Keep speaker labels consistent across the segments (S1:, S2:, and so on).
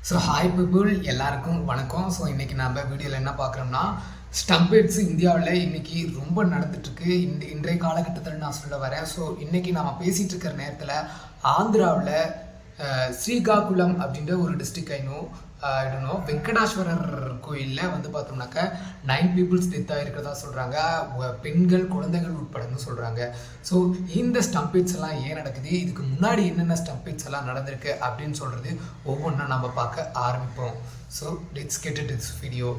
S1: So hi people எல்லாருக்கும் வணக்கம். So இன்றைக்கி நம்ம வீடியோவில் என்ன பார்க்குறோம்னா ஸ்டம்பேட்ஸ் இந்தியாவில் இன்றைக்கி ரொம்ப நடந்துட்டுருக்கு. இன்றைய காலகட்டத்தில் நான் சொல்ல வரேன். ஸோ இன்றைக்கி நம்ம பேசிகிட்டு இருக்கிற நேரத்தில் ஆந்திராவில் ஸ்ரீகாகுளம் அப்படின்ற ஒரு டிஸ்ட்ரிக்ட் இன்னும் வெங்கடாஸ்வரர் கோயிலில் வந்து பார்த்தோம்னாக்கா 9 பீப்புள்ஸ் டெத் ஆகிருக்கிறதா சொல்கிறாங்க. பெண்கள் குழந்தைகள் உட்படன்னு சொல்கிறாங்க. ஸோ இந்த ஸ்டம்பேட்ஸ் எல்லாம் ஏன் நடக்குது, இதுக்கு முன்னாடி என்னென்ன ஸ்டம்பேட்ஸ் எல்லாம் நடந்திருக்கு அப்படின்னு சொல்கிறது ஒவ்வொன்றா நம்ம பார்க்க ஆரம்பிப்போம். So let's get into this video.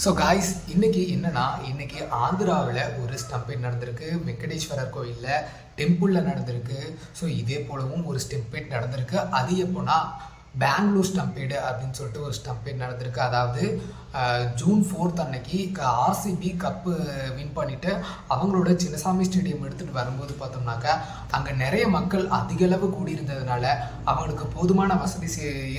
S1: So guys, இன்றைக்கி இன்னைக்கு ஆந்திராவில் ஒரு ஸ்டம்பேட் நடந்திருக்கு. வெங்கடேஸ்வரர் கோயிலில் டெம்பிளில் நடந்திருக்கு. ஸோ இதே போலவும் ஒரு ஸ்டம்பேட் நடந்திருக்கு. அது எப்போனா பெங்களூர் ஸ்டம்பேடு அப்படின்னு சொல்லிட்டு ஒரு ஸ்டம்பேட் நடந்திருக்கு. அதாவது ஜூன் 4 அன்னைக்கு ஆர்சிபி கப்பு வின் பண்ணிவிட்டு அவங்களோட சின்னசாமி ஸ்டேடியம் எடுத்துகிட்டு வரும்போது பார்த்தோம்னாக்கா அங்கே நிறைய மக்கள் அதிகளவு கூடியிருந்ததுனால அவங்களுக்கு போதுமான வசதி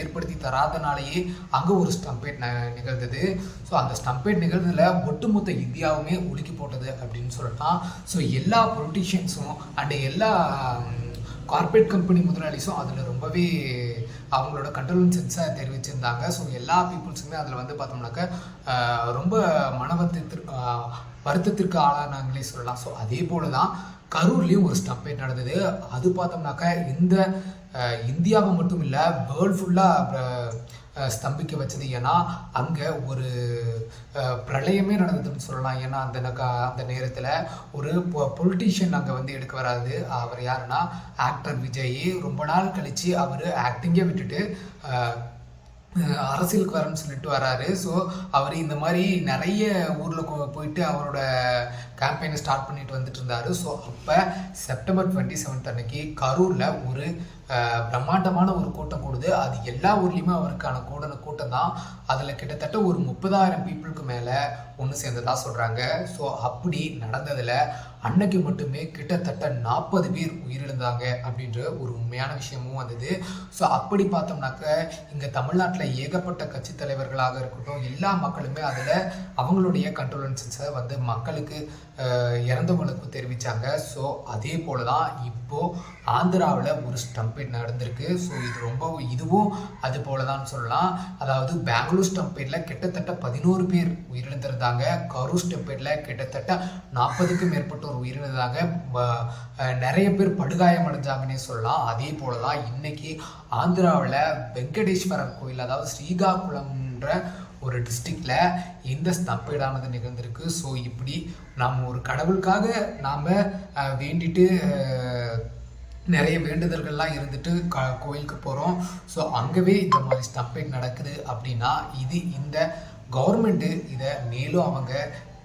S1: ஏற்படுத்தி தராதனாலேயே அங்கே ஒரு ஸ்டம்பேட் நிகழ்ந்தது. ஸோ அந்த ஸ்டம்பேட் நிகழ்ந்ததில் ஒட்டுமொத்த இந்தியாவுமே உலுக்கி போட்டது அப்படின்னு சொல்லலாம். ஸோ எல்லா பொலிட்டீஷியன்ஸும் அண்ட் எல்லா கார்பரேட் கம்பெனி முதலாளிஸும் அதில் ரொம்பவே அவங்களோட கண்டோலன்சன்ஸை தெரிவிச்சிருந்தாங்க. ஸோ எல்லா பீப்புள்ஸுமே அதில் வந்து பார்த்தோம்னாக்கா ரொம்ப வருத்தத்திற்கு ஆளானாங்களே சொல்லலாம். ஸோ அதே போல தான் கரூர்லேயும் ஒரு ஸ்டம்பேட் நடந்தது. அது பார்த்தோம்னாக்கா இந்த இந்தியாவை மட்டும் இல்லை வேர்ல்டு ஃபுல்லாக ஸ்தம்பிக்க வச்சது. ஏன்னா அங்கே ஒரு பிரளயமே நடந்ததுன்னு சொல்லலாம். ஏன்னா அந்த நேரத்தில் ஒரு பொலிட்டீஷியன் அங்கே வந்து எடுக்க வராது. அவர் யாருன்னா ஆக்டர் விஜய். ரொம்ப நாள் கழித்து அவர் ஆக்டிங்கே விட்டுட்டு அரசியலுக்கு வரேன்னு சொல்லிட்டு வராரு. ஸோ அவர் இந்த மாதிரி நிறைய ஊரில் போயிட்டு அவரோட கேம்பெயினை ஸ்டார்ட் பண்ணிட்டு வந்துட்டு இருந்தார். ஸோ அப்போ செப்டம்பர் 27 அன்னைக்கு கரூரில் ஒரு பிரம்மாண்டமான ஒரு கூட்டம் கூடுது. அது எல்லா ஊர்லேயுமே அவருக்கான கூட்டம் தான். அதில் கிட்டத்தட்ட ஒரு 30,000 பீப்புளுக்கு மேலே ஒன்று சேர்ந்ததாக சொல்கிறாங்க. ஸோ அப்படி நடந்ததில் அன்னைக்கு மட்டுமே கிட்டத்தட்ட 40 பேர் உயிரிழந்தாங்க அப்படின்ற ஒரு உண்மையான விஷயமும் வந்தது. ஸோ அப்படி பார்த்தோம்னாக்க இங்கே தமிழ்நாட்டில் ஏகப்பட்ட கட்சி தலைவர்களாக இருக்கட்டும் எல்லா மக்களுமே அதில் அவங்களுடைய கண்டோலன்சன்ஸை வந்து மக்களுக்கு இறந்தவங்களுக்கு தெரிவித்தாங்க. ஸோ அதே போல தான் இப்போது ஆந்திராவில் ஒரு ஸ்டம்பேட் நடந்திருக்கு. ஸோ இதுவும் அது போல தான் சொல்லலாம். அதாவது பெங்களூர் ஸ்டம்பேட்டில் கிட்டத்தட்ட 11 பேர் உயிரிழந்திருந்தாங்க. கரூர் ஸ்டம்பேட்டில் கிட்டத்தட்ட 40க்கும் மேற்பட்டோர் உயிரிழந்தாங்க. நிறைய பேர் படுகாயம் அடைஞ்சாங்கன்னே சொல்லலாம். அதே போல தான் இன்னைக்கு ஆந்திராவில் வெங்கடேஸ்வரர் கோயில், அதாவது ஸ்ரீகாகுளம்ன்ற ஒரு டிஸ்ட்ரிக்டில் இந்த ஸ்டம்பேடானது நிகழ்ந்திருக்கு. ஸோ இப்படி நம்ம ஒரு கடவுளுக்காக நாம் வேண்டிட்டு நிறைய வேண்டுதல்கள்லாம் இருந்துட்டு கோயிலுக்கு போகிறோம். ஸோ அங்கவே இந்த மாதிரி ஸ்டம்பேட் நடக்குது அப்படின்னா இந்த கவர்மெண்ட்டு இதை மேலும் அவங்க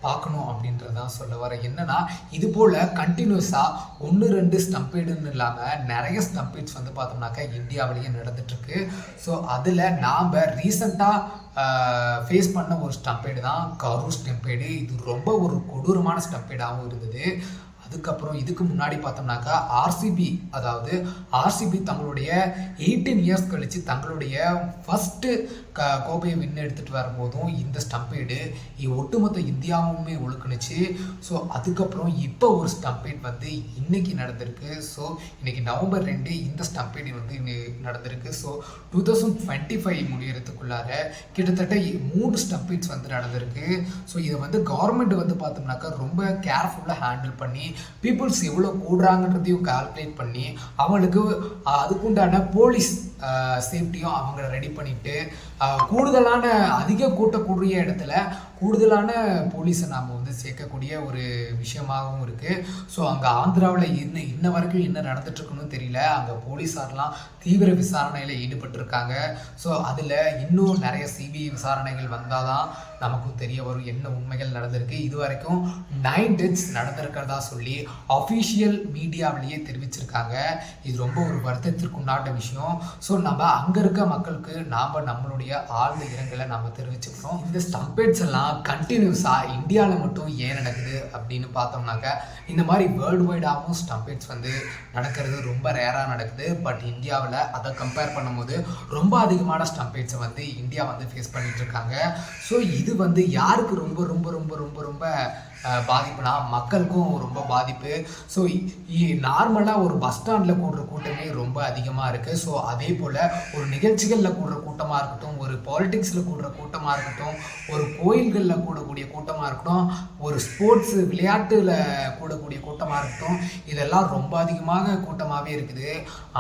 S1: பார்க்கணும் அப்படின்றதான் சொல்ல வர. என்னன்னா இது போல் கண்டினியூஸாக 1-2 ஸ்டம்பேடுன்னு இல்லாமல் நிறைய ஸ்டம்பேட்ஸ் வந்து பார்த்தோம்னாக்கா இந்தியாவிலேயே நடந்துட்டுருக்கு. ஸோ அதில் நாம் ரீசண்டாக ஃபேஸ் பண்ண ஒரு ஸ்டம்பேடு தான் கரூர் ஸ்டம்பேடு. இது ரொம்ப ஒரு கொடூரமான ஸ்டம்பேடாகவும் இருந்தது. அதுக்கப்புறம் இதுக்கு முன்னாடி பார்த்தோம்னாக்கா ஆர்சிபி தங்களுடைய 18 இயர்ஸ் கழித்து தங்களுடைய ஃபஸ்ட்டு கோப்பையை வின் எடுத்துகிட்டு வரும்போதும் இந்த ஸ்டம்பேடு ஒட்டுமொத்த இந்தியாவுமே ஒழுக்குனுச்சு. ஸோ அதுக்கப்புறம் இப்போ ஒரு ஸ்டம்பேட் வந்து இன்னைக்கு நடந்திருக்கு. ஸோ இன்னைக்கு நவம்பர் 2 இந்த ஸ்டம்பேட் வந்து நடந்திருக்கு. ஸோ 2025 முடியறதுக்குள்ளார கிட்டத்தட்ட 3 ஸ்டம்பேட்ஸ் வந்து நடந்திருக்கு. ஸோ இதை வந்து கவர்மெண்ட் வந்து பார்த்தோம்னாக்கா ரொம்ப கேர்ஃபுல்லாக ஹேண்டில் பண்ணி பீப்புள்ஸ் எவ்வளோ கூடுறாங்கன்றதையும் கால்குலேட் பண்ணி அவங்களுக்கு அதுக்குண்டான போலீஸ் சேஃப்டியும் அவங்க ரெடி பண்ணிட்டு கூடுதலான அதிக கூட்டக்கூடிய இடத்துல கூடுதலான போலீஸை நாம் வந்து சேர்க்கக்கூடிய ஒரு விஷயமாகவும் இருக்குது. ஸோ அங்கே ஆந்திராவில் இன்ன வரைக்கும் என்ன நடந்துட்டுருக்குன்னு தெரியல. அங்கே போலீஸாரெலாம் தீவிர விசாரணையில் ஈடுபட்டிருக்காங்க. ஸோ அதில் இன்னும் நிறைய சிபிஐ விசாரணைகள் வந்தால் தான் நமக்கும் தெரிய வரும் என்ன உண்மைகள் நடந்திருக்கு. இது வரைக்கும் 9 டெத்ஸ் நடந்திருக்கிறதா சொல்லி அஃபிஷியல் மீடியாவிலேயே தெரிவிச்சிருக்காங்க. இது ரொம்ப ஒரு வருத்தத்திற்குண்டான விஷயம். ஸோ நம்ம அங்கே இருக்க மக்களுக்கு நம்மளுடைய ஆழ்ந்த இரங்கலை நம்ம தெரிவிச்சுக்கிறோம். இந்த ஸ்டம்பேட்ஸ் எல்லாம் கண்டினியூஸாக இந்தியாவில் மட்டும் ஏன் நடக்குது அப்படின்னு பார்த்தோம்னாக்கா இந்த மாதிரி வேர்ல்டு வைடாகவும் ஸ்டம்பேட்ஸ் வந்து நடக்கிறது ரொம்ப ரேராக நடக்குது. பட் இந்தியாவில் அதை கம்பேர் பண்ணும்போது ரொம்ப அதிகமான ஸ்டம்பேட்ஸை வந்து இந்தியா வந்து ஃபேஸ் பண்ணிட்டு இருக்காங்க. ஸோ இது வந்து யாருக்கு ரொம்ப ரொம்ப ரொம்ப ரொம்ப ரொம்ப பாதிப்புனா மக்களுக்கும் ரொம்ப பாதிப்பு. ஸோ நார்மலாக ஒரு பஸ் ஸ்டாண்டில் கூடுற கூட்டமே ரொம்ப அதிகமாக இருக்குது. ஸோ அதே போல் ஒரு நிகழ்ச்சிகளில் கூடுற கூட்டமாக இருக்கட்டும், ஒரு பாலிடிக்ஸில் கூடுற கூட்டமாக இருக்கட்டும், ஒரு கோயில்களில் கூடக்கூடிய கூட்டமாக இருக்கட்டும், ஒரு ஸ்போர்ட்ஸு விளையாட்டில் கூடக்கூடிய கூட்டமாக இருக்கட்டும், இதெல்லாம் ரொம்ப அதிகமாக கூட்டமாகவே இருக்குது.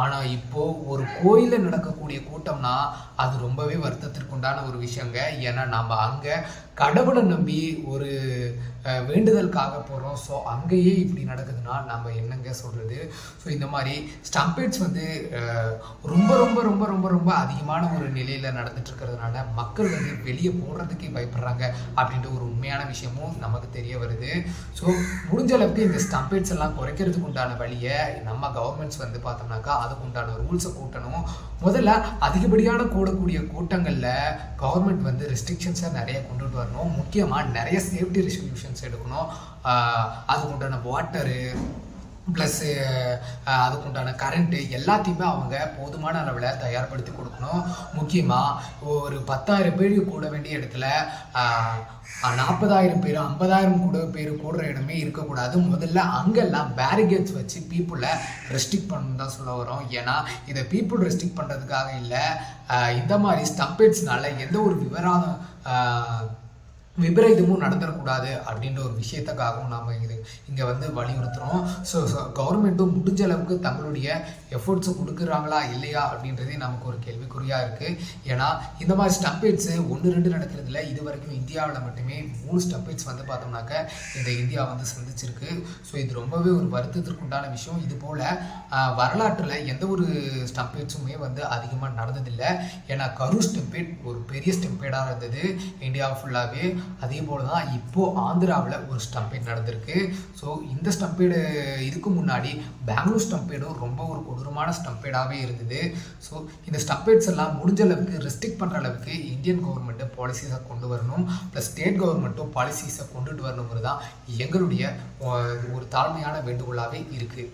S1: ஆனால் இப்போது ஒரு கோயிலில் நடக்கக்கூடிய கூட்டம்னா அது ரொம்பவே வருத்தத்திற்குண்டான ஒரு விஷயங்க. ஏன்னா நம்ம அங்கே கடவுளை நம்பி ஒரு வேண்டுதலுக்காக போகிறோம். ஸோ அங்கேயே இப்படி நடக்குதுன்னா நம்ம என்னங்க சொல்கிறது. ஸோ இந்த மாதிரி ஸ்டம்பேட்ஸ் வந்து ரொம்ப ரொம்ப ரொம்ப ரொம்ப ரொம்ப அதிகமான ஒரு நிலையில் நடந்துட்டு இருக்கிறதுனால மக்கள் வந்து வெளியே போடுறதுக்கே பயப்படுறாங்க அப்படின்ற ஒரு உண்மையான விஷயமும் நமக்கு தெரிய வருது. ஸோ முடிஞ்ச அளவுக்கு இந்த ஸ்டம்பேட்ஸ் எல்லாம் குறைக்கிறதுக்கு உண்டான வழியை நம்ம கவர்மெண்ட்ஸ் வந்து பார்த்தோம்னாக்கா அதுக்கு உண்டான ரூல்ஸை கூட்டணும். முதல்ல அதிகப்படியான கூடக்கூடிய கூட்டங்களில் கவர்மெண்ட் வந்து ரெஸ்ட்ரிக்ஷன்ஸை நிறைய கொண்டுட்டு வரணும். முக்கியமாக நிறைய சேஃப்டி ரெசல்யூஷன்ஸ் எடுக்கணும். அதுக்கு உண்டான வாட்டரு ப்ளஸ்ஸு அதுக்கு உண்டான கரண்ட்டு எல்லாத்தையுமே அவங்க போதுமான அளவில் தயார்படுத்தி கொடுக்கணும். முக்கியமாக ஒரு 10,000 பேர் கூட வேண்டிய இடத்துல 40,000 பேர் 50,000 பேர் கூடுற இடமே இருக்கக்கூடாது. முதல்ல அங்கெல்லாம் பேரிகேட்ஸ் வச்சு பீப்புளை ரெஸ்ட்ரிக்ட் பண்ணணும் தான் சொல்ல வரோம். ஏன்னா இதை பீப்புள் ரெஸ்ட்ரிக்ட் பண்ணுறதுக்காக இல்லை, இந்த மாதிரி ஸ்டம்பேட்ஸ்னால எந்த ஒரு விபரீதமும் நடந்துடக்கூடாது அப்படின்ற ஒரு விஷயத்துக்காகவும் நாம் இங்கே வந்து வலியுறுத்துகிறோம். ஸோ கவர்மெண்ட்டும் முடிஞ்ச அளவுக்கு தங்களுடைய எஃபோர்ட்ஸை கொடுக்குறாங்களா இல்லையா அப்படின்றதே நமக்கு ஒரு கேள்விக்குறியாக இருக்குது. ஏன்னா இந்த மாதிரி ஸ்டம்பேட்ஸு 1-2 நடக்கிறதுல இது வரைக்கும் இந்தியாவில் மட்டுமே 3 ஸ்டம்பேட்ஸ் வந்து பார்த்தோம்னாக்க இந்த இந்தியா வந்து சந்திச்சிருக்கு. ஸோ இது ரொம்பவே ஒரு வருத்தத்திற்குண்டான விஷயம். இது போல் வரலாற்றில் எந்த ஒரு ஸ்டம்பேட்ஸுமே வந்து அதிகமாக நடந்ததில்லை. ஏன்னா கரூர் ஸ்டம்பேட் ஒரு பெரிய ஸ்டம்பேடாக இருந்தது இந்தியா ஃபுல்லாகவே. அதே போல் தான் இப்போது ஆந்திராவில் ஒரு ஸ்டம்பேட் நடந்திருக்கு. ஸோ இந்த ஸ்டம்பேடு இதுக்கு முன்னாடி பெங்களூர் ஸ்டம்பேடும் ரொம்ப ஒரு கொடூரமான ஸ்டம்பேடாகவே இருந்தது. ஸோ இந்த ஸ்டம்பேட்ஸ் எல்லாம் முடிஞ்ச அளவுக்கு ரெஸ்ட்ரிக்ட் பண்ணுற அளவுக்கு இந்தியன் கவர்மெண்ட்டு பாலிசிஸை கொண்டு வரணும். ப்ளஸ் ஸ்டேட் கவர்மெண்ட்டும் பாலிசிஸை கொண்டுட்டு வரணுங்கிறது தான் எங்களுடைய ஒரு தாழ்மையான வேண்டுகோளாகவே இருக்குது.